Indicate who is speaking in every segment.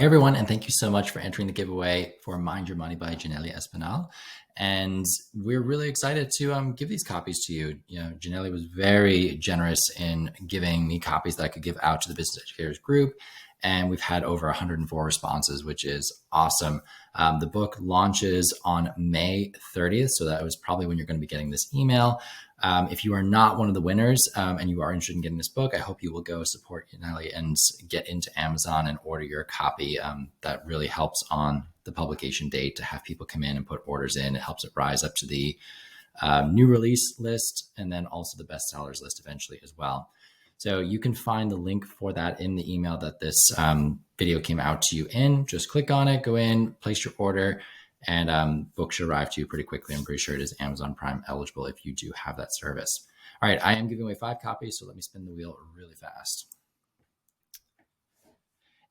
Speaker 1: Everyone, and thank you so much for entering the giveaway for Mind Your Money by Yanely Espinal. And we're really excited to give these copies to you. Yanely was very generous in giving me copies that I could give out to the business educators group. And we've had over 104 responses, which is awesome. The book launches on May 30th. So that was probably when you're going to be getting this email. If you are not one of the winners and you are interested in getting this book, I hope you will go support Yanely and get into Amazon and order your copy. That really helps on the publication date to have people come in and put orders in. It helps it rise up to the new release list and then also the bestsellers list eventually as well. So you can find the link for that in the email that this video came out to you in. Just click on it, go in, place your order, and book should arrive to you pretty quickly. I'm pretty sure it is Amazon Prime eligible if you do have that service. All right, I am giving away 5 copies, so let me spin the wheel really fast.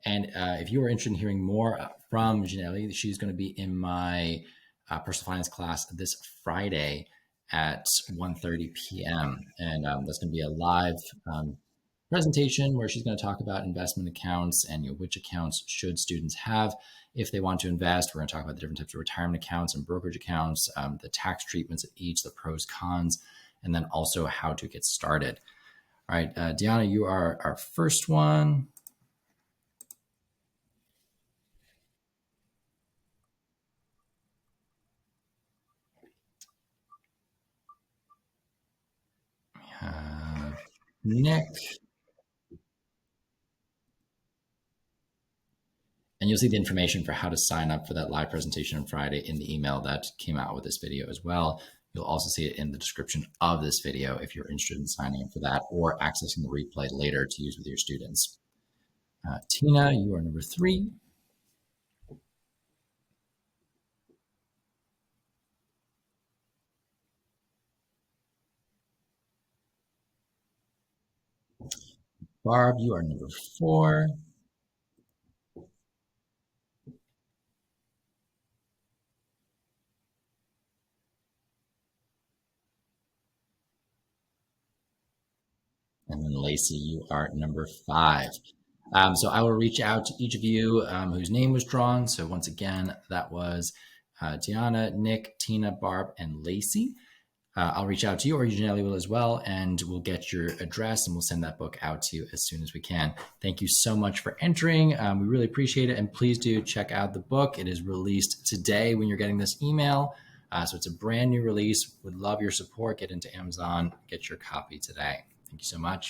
Speaker 1: And if you are interested in hearing more from Yanely, she's going to be in my personal finance class this Friday at 1:30 p.m. And that's going to be a live presentation where she's going to talk about investment accounts and which accounts should students have if they want to invest. We're going to talk about the different types of retirement accounts and brokerage accounts, the tax treatments of each, the pros, cons, and then also how to get started. All right, Deanna, you are our first one. Nick. And you'll see the information for how to sign up for that live presentation on Friday in the email that came out with this video as well. You'll also see it in the description of this video if you're interested in signing up for that or accessing the replay later to use with your students. Tina, you are number 3. Barb, you are number 4. And then Lacey, you are number 5. So I will reach out to each of you whose name was drawn. So once again, that was Deanna, Nick, Tina, Barb, and Lacey. I'll reach out to you, or Yanely will as well, and we'll get your address and we'll send that book out to you as soon as we can. Thank you so much for entering. We really appreciate it. And please do check out the book. It is released today when you're getting this email. So it's a brand new release. Would love your support. Get into Amazon, get your copy today. Thank you so much.